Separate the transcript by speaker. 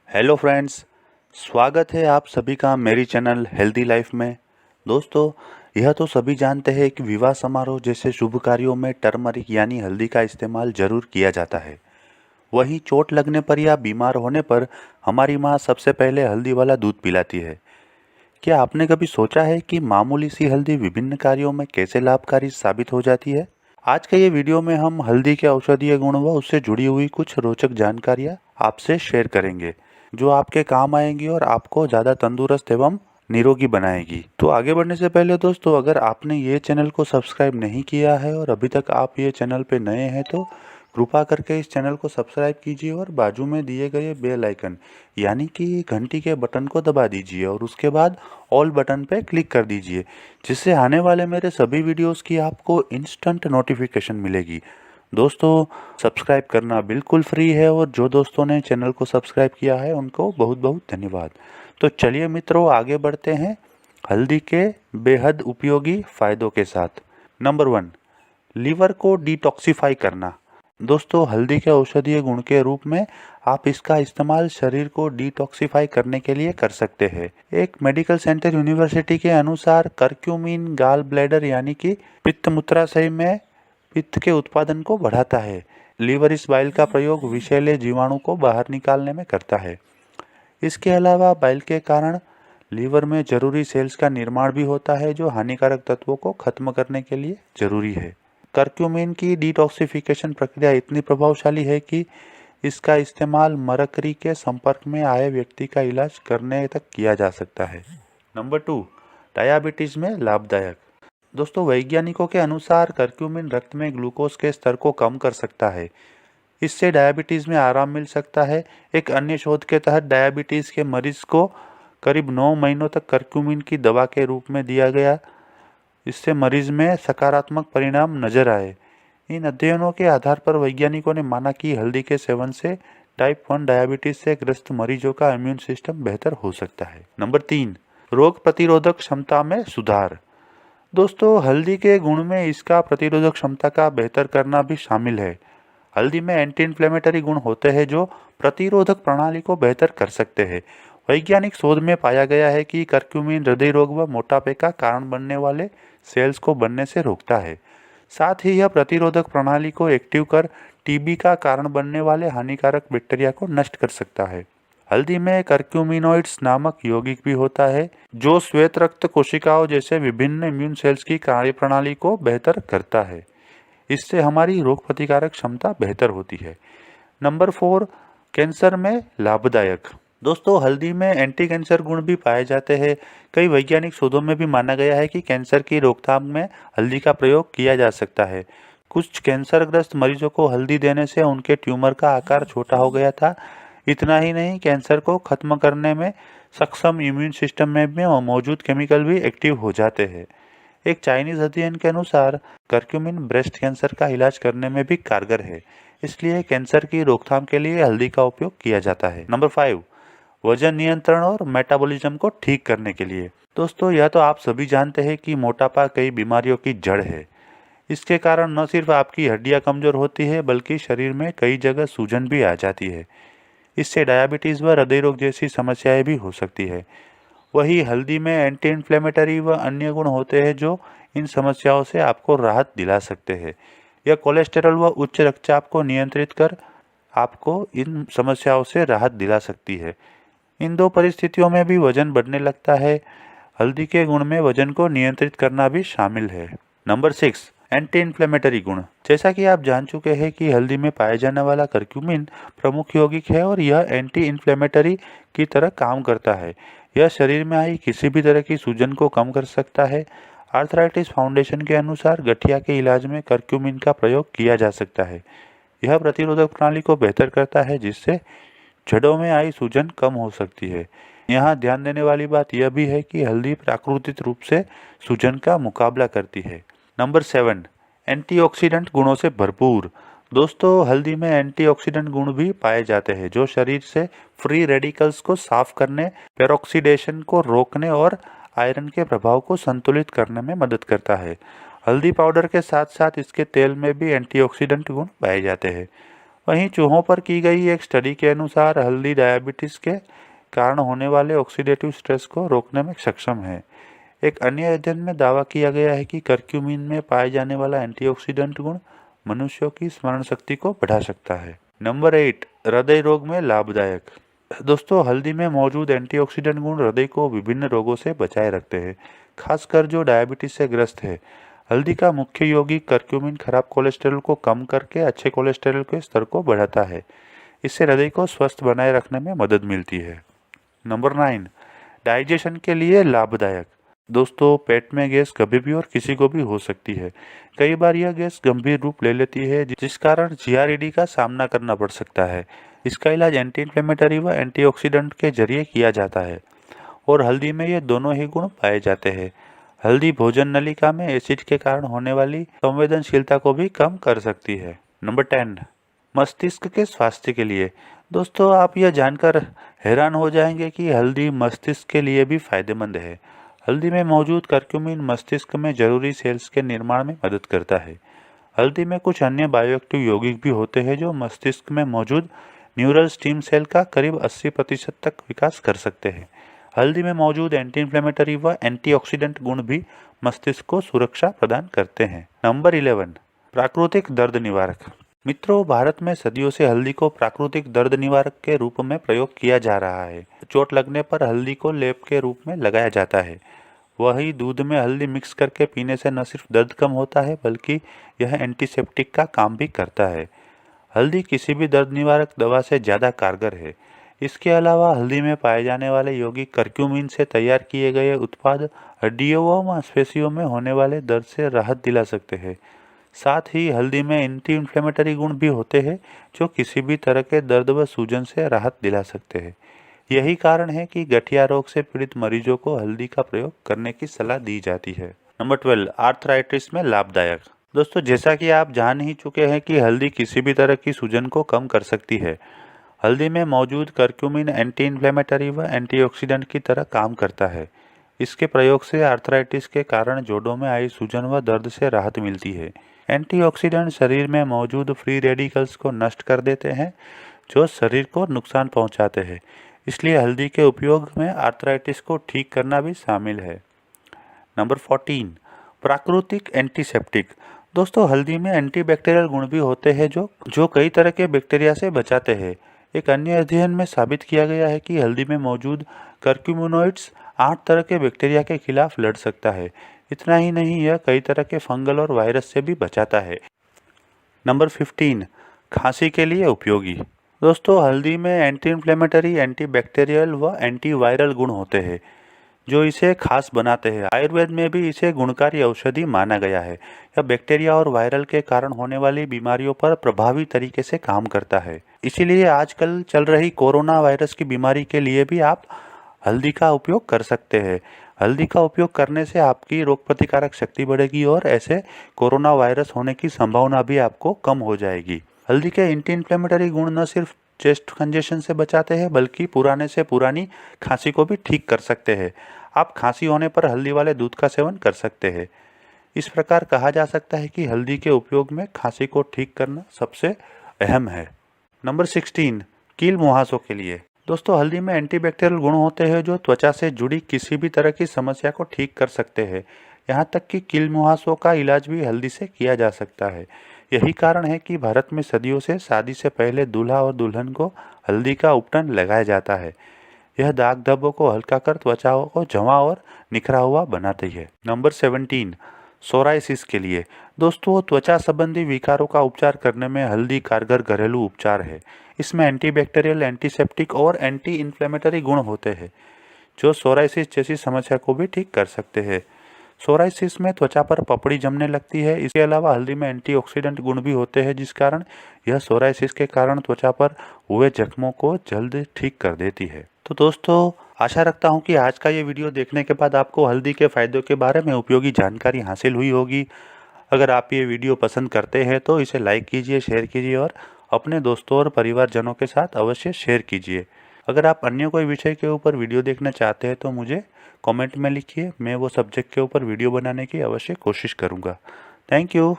Speaker 1: Hello friends, स्वागत है आप सभी का मेरी चैनल हेल्दी लाइफ में। दोस्तों, यह तो सभी जानते हैं कि विवाह समारोह जैसे शुभ कार्यों में टर्मरिक यानी हल्दी का इस्तेमाल जरूर किया जाता है। वहीं चोट लगने पर या बीमार होने पर हमारी माँ सबसे पहले हल्दी वाला दूध पिलाती है। क्या आपने कभी सोचा है कि मामूली सी हल्दी विभिन्न कार्यों में कैसे लाभकारी साबित हो जाती है? आज के ये वीडियो में हम हल्दी के औषधीय गुण व उससे जुड़ी हुई कुछ रोचक जानकारियाँ आपसे शेयर करेंगे, जो आपके काम आएंगी और आपको ज़्यादा तंदुरुस्त एवं निरोगी बनाएगी। तो आगे बढ़ने से पहले दोस्तों, अगर आपने ये चैनल को सब्सक्राइब नहीं किया है और अभी तक आप ये चैनल पे नए हैं तो कृपा करके इस चैनल को सब्सक्राइब कीजिए और बाजू में दिए गए बेल आइकन यानी कि घंटी के बटन को दबा दीजिए और उसके बाद ऑल बटन पे क्लिक कर दीजिए, जिससे आने वाले मेरे सभी वीडियोस की आपको इंस्टेंट नोटिफिकेशन मिलेगी। दोस्तों, सब्सक्राइब करना बिल्कुल फ्री है और जो दोस्तों ने चैनल को सब्सक्राइब किया है उनको बहुत बहुत धन्यवाद। तो चलिए मित्रों, आगे बढ़ते हैं हल्दी के बेहद उपयोगी फायदों के साथ। नंबर 1, लीवर को डिटॉक्सिफाई करना। दोस्तों, हल्दी के औषधीय गुण के रूप में आप इसका इस्तेमाल शरीर को डिटॉक्सिफाई करने के लिए कर सकते हैं। एक मेडिकल सेंटर यूनिवर्सिटी के अनुसार करक्यूमिन गाल ब्लैडर यानी कि पित्त मूत्राशय में पित्त के उत्पादन को बढ़ाता है। लीवर इस बाइल का प्रयोग विषैले जीवाणु को बाहर निकालने में करता है। इसके अलावा बाइल के कारण लीवर में जरूरी सेल्स का निर्माण भी होता है, जो हानिकारक तत्वों को खत्म करने के लिए जरूरी है। करक्यूमिन की डिटॉक्सिफिकेशन प्रक्रिया इतनी प्रभावशाली है कि इसका इस्तेमाल मरकरी के संपर्क में आए व्यक्ति का इलाज करने तक किया जा सकता है। नंबर 2, डायबिटीज में लाभदायक। दोस्तों, वैज्ञानिकों के अनुसार करक्यूमिन रक्त में ग्लूकोज के स्तर को कम कर सकता है। इससे डायबिटीज में आराम मिल सकता है। एक अन्य शोध के तहत डायबिटीज के मरीज को करीब 9 महीनों तक करक्यूमिन की दवा के रूप में दिया गया। इससे मरीज में सकारात्मक परिणाम नजर आए। इन अध्ययनों के आधार पर वैज्ञानिकों ने माना कि हल्दी के सेवन से टाइप 1 डायबिटीज से ग्रस्त मरीजों का इम्यून सिस्टम बेहतर हो सकता है। नंबर 3, रोग प्रतिरोधक क्षमता में सुधार। दोस्तों, हल्दी के गुण में इसका प्रतिरोधक क्षमता का बेहतर करना भी शामिल है। हल्दी में एंटी इन्फ्लेमेटरी गुण होते हैं जो प्रतिरोधक प्रणाली को बेहतर कर सकते हैं। वैज्ञानिक शोध में पाया गया है कि करक्यूमिन हृदय रोग व मोटापे का कारण बनने वाले सेल्स को बनने से रोकता है। साथ ही यह प्रतिरोधक प्रणाली को एक्टिव कर टीबी का कारण बनने वाले हानिकारक बैक्टीरिया को नष्ट कर सकता है। हल्दी में करक्यूमिनोइड्स नामक यौगिक भी होता है, जो श्वेत रक्त कोशिकाओं जैसे विभिन्न इम्यून सेल्स की कार्यप्रणाली को बेहतर करता है। इससे हमारी रोग प्रतिकारक क्षमता बेहतर होती है। नंबर 4, कैंसर में लाभदायक। दोस्तों, हल्दी में एंटी कैंसर गुण भी पाए जाते हैं। कई वैज्ञानिक शोधों में भी माना गया है कि कैंसर की रोकथाम में हल्दी का प्रयोग किया जा सकता है। कुछ कैंसरग्रस्त मरीजों को हल्दी देने से उनके ट्यूमर का आकार छोटा हो गया था। इतना ही नहीं, कैंसर को खत्म करने में सक्षम इम्यून सिस्टम में भी मौजूद केमिकल भी एक्टिव हो जाते हैं। एक चाइनीज अध्ययन के अनुसार करक्यूमिन ब्रेस्ट कैंसर का इलाज करने में भी कारगर है। इसलिए कैंसर की रोकथाम के लिए हल्दी का उपयोग किया जाता है। नंबर 5, वजन नियंत्रण और मेटाबॉलिज्म को ठीक करने के लिए। दोस्तों, यह तो आप सभी जानते हैं कि मोटापा कई बीमारियों की जड़ है। इसके कारण न सिर्फ आपकी हड्डियां कमजोर होती है, बल्कि शरीर में कई जगह सूजन भी आ जाती है। इससे डायबिटीज व हृदय रोग जैसी समस्याएं भी हो सकती है। वही हल्दी में एंटी इन्फ्लेमेटरी व अन्य गुण होते हैं जो इन समस्याओं से आपको राहत दिला सकते हैं। यह कोलेस्टेरॉल व उच्च रक्तचाप को नियंत्रित कर आपको इन समस्याओं से राहत दिला सकती है। इन दो परिस्थितियों में भी वजन बढ़ने लगता है। हल्दी के गुण में वजन को नियंत्रित करना भी शामिल है। नंबर 6, एंटी इन्फ्लेमेटरी गुण। जैसा कि आप जान चुके हैं कि हल्दी में पाया जाने वाला करक्यूमिन प्रमुख यौगिक है और यह एंटी इन्फ्लेमेटरी की तरह काम करता है। यह शरीर में आई किसी भी तरह की सूजन को कम कर सकता है। आर्थराइटिस फाउंडेशन के अनुसार गठिया के इलाज में करक्यूमिन का प्रयोग किया जा सकता है। यह प्रतिरोधक प्रणाली को बेहतर करता है, जिससे जड़ों में आई सूजन कम हो सकती है। यहाँ ध्यान देने वाली बात यह भी है कि हल्दी प्राकृतिक रूप से सूजन का मुकाबला करती है। नंबर 7, एंटीऑक्सीडेंट गुणों से भरपूर। दोस्तों, हल्दी में एंटीऑक्सीडेंट गुण भी पाए जाते हैं जो शरीर से फ्री रेडिकल्स को साफ करने, पेरोक्सीडेशन को रोकने और आयरन के प्रभाव को संतुलित करने में मदद करता है। हल्दी पाउडर के साथ साथ इसके तेल में भी एंटीऑक्सीडेंट गुण पाए जाते हैं। वहीं चूहों पर की गई एक स्टडी के अनुसार हल्दी डायबिटीज के कारण होने वाले ऑक्सीडेटिव स्ट्रेस को रोकने में सक्षम है। एक अन्य अध्ययन में दावा किया गया है कि करक्यूमिन में पाए जाने वाला एंटीऑक्सीडेंट गुण मनुष्यों की स्मरण शक्ति को बढ़ा सकता है। नंबर 8, हृदय रोग में लाभदायक। दोस्तों, हल्दी में मौजूद एंटीऑक्सीडेंट गुण हृदय को विभिन्न रोगों से बचाए रखते हैं, खासकर जो डायबिटीज से ग्रस्त है। हल्दी का मुख्य यौगिक करक्यूमिन खराब कोलेस्ट्रॉल को कम करके अच्छे कोलेस्ट्रॉल के स्तर को बढ़ाता है। इससे हृदय को स्वस्थ बनाए रखने में मदद मिलती है। नंबर 9, डाइजेशन के लिए लाभदायक। दोस्तों, पेट में गैस कभी भी और किसी को भी हो सकती है। कई बार यह गैस गंभीर रूप ले लेती है, जिस कारण जीआरईडी का सामना करना पड़ सकता है। इसका इलाज एंटी इन्फ्लेमेटरी व एंटीऑक्सीडेंट के जरिए किया जाता है और हल्दी में ये दोनों ही गुण पाए जाते हैं। हल्दी भोजन नलिका में एसिड के कारण होने वाली संवेदनशीलता को भी कम कर सकती है। नंबर 10, मस्तिष्क के स्वास्थ्य के लिए। दोस्तों, आप यह जानकर हैरान हो जाएंगे कि हल्दी मस्तिष्क के लिए भी फायदेमंद है। हल्दी में मौजूद करक्यूमिन मस्तिष्क में जरूरी सेल्स के निर्माण में मदद करता है। हल्दी में कुछ अन्य बायोएक्टिव यौगिक भी होते हैं जो मस्तिष्क में मौजूद न्यूरल स्टेम सेल का करीब 80% तक विकास कर सकते हैं। हल्दी में मौजूद एंटी इन्फ्लेमेटरी व एंटीऑक्सीडेंट गुण भी मस्तिष्क को सुरक्षा प्रदान करते हैं। नंबर 11, प्राकृतिक दर्द निवारक। मित्रों, भारत में सदियों से हल्दी को प्राकृतिक दर्द निवारक के रूप में प्रयोग किया जा रहा है। चोट लगने पर हल्दी को लेप के रूप में लगाया जाता है। वही दूध में हल्दी मिक्स करके पीने से न सिर्फ दर्द कम होता है, बल्कि यह एंटीसेप्टिक का काम भी करता है। हल्दी किसी भी दर्द निवारक दवा से ज़्यादा कारगर है। इसके अलावा हल्दी में पाए जाने वाले यौगिक करक्यूमिन से तैयार किए गए उत्पाद हड्डियों व मांसपेशियों में होने वाले दर्द से राहत दिला सकते हैं। साथ ही हल्दी में एंटी इन्फ्लेमेटरी गुण भी होते हैं जो किसी भी तरह के दर्द व सूजन से राहत दिला सकते हैं। यही कारण है कि गठिया रोग से पीड़ित मरीजों को हल्दी का प्रयोग करने की सलाह दी जाती है। नंबर 12, आर्थराइटिस में लाभदायक। दोस्तों, जैसा कि आप जान ही चुके हैं कि हल्दी किसी भी तरह की सूजन को कम कर सकती है। हल्दी में मौजूद करक्यूमिन एंटी इन्फ्लेमेटरी व एंटीऑक्सीडेंट की तरह काम करता है। इसके प्रयोग से आर्थराइटिस के कारण जोड़ों में आई सूजन व दर्द से राहत मिलती है। एंटीऑक्सीडेंट शरीर में मौजूद फ्री रेडिकल्स को नष्ट कर देते हैं जो शरीर को नुकसान पहुंचाते हैं। इसलिए हल्दी के उपयोग में आर्थराइटिस को ठीक करना भी शामिल है। नंबर 14, प्राकृतिक एंटीसेप्टिक। दोस्तों, हल्दी में एंटीबैक्टीरियल गुण भी होते हैं जो कई तरह के बैक्टीरिया से बचाते हैं। एक अन्य अध्ययन में साबित किया गया है कि हल्दी में मौजूद करक्यूमिनोइड्स 8 तरह के बैक्टीरिया के खिलाफ लड़ सकता है। इतना ही नहीं, यह कई तरह के फंगल और वायरस से भी बचाता है। नंबर 15, खांसी के लिए उपयोगी। दोस्तों, हल्दी में एंटी इन्फ्लेमेटरी, एंटीबैक्टीरियल व एंटीवायरल गुण होते हैं जो इसे खास बनाते हैं। आयुर्वेद में भी इसे गुणकारी औषधि माना गया है। यह बैक्टीरिया और वायरल के कारण होने वाली बीमारियों पर प्रभावी तरीके से काम करता है। इसीलिए आजकल चल रही कोरोना वायरस की बीमारी के लिए भी आप हल्दी का उपयोग कर सकते हैं। हल्दी का उपयोग करने से आपकी रोग प्रतिकारक शक्ति बढ़ेगी और ऐसे कोरोना वायरस होने की संभावना भी आपको कम हो जाएगी। हल्दी के एंटी इन्फ्लेमेटरी गुण न सिर्फ चेस्ट कंजेशन से बचाते हैं, बल्कि पुराने से पुरानी खांसी को भी ठीक कर सकते हैं। आप खांसी होने पर हल्दी वाले दूध का सेवन कर सकते हैं। इस प्रकार कहा जा सकता है कि हल्दी के उपयोग में खांसी को ठीक करना सबसे अहम है। नंबर 16, कील मुहासों के लिए। दोस्तों, हल्दी में एंटीबैक्टीरियल गुण होते हैं जो त्वचा से जुड़ी किसी भी तरह की समस्या को ठीक कर सकते हैं। यहाँ तक कि कील मुहासों का इलाज भी हल्दी से किया जा सकता है। यही कारण है कि भारत में सदियों से शादी से पहले दूल्हा और दुल्हन को हल्दी का उपटन लगाया जाता है। यह दाग धब्बों को हल्का कर त्वचा को जमा और निखरा हुआ बनाती है। नंबर 17, सोराइसिस के लिए। दोस्तों, त्वचा संबंधी विकारों का उपचार करने में हल्दी कारगर घरेलू उपचार है। इसमें एंटीबैक्टीरियल, एंटीसेप्टिक और एंटी इन्फ्लेमेटरी गुण होते हैं जो सोराइसिस जैसी समस्या को भी ठीक कर सकते हैं। सोराइसिस में त्वचा पर पपड़ी जमने लगती है। इसके अलावा हल्दी में एंटीऑक्सीडेंट गुण भी होते हैं जिस कारण यह सोराइसिस के कारण त्वचा पर हुए जख्मों को जल्द ठीक कर देती है। तो दोस्तों, आशा रखता हूँ कि आज का ये वीडियो देखने के बाद आपको हल्दी के फायदों के बारे में उपयोगी जानकारी हासिल हुई होगी। अगर आप ये वीडियो पसंद करते हैं तो इसे लाइक कीजिए, शेयर कीजिए और अपने दोस्तों और परिवारजनों के साथ अवश्य शेयर कीजिए। अगर आप अन्य कोई विषय के ऊपर वीडियो देखना चाहते हैं तो मुझे कमेंट में लिखिए। मैं वो सब्जेक्ट के ऊपर वीडियो बनाने की अवश्य कोशिश करूँगा। Thank you.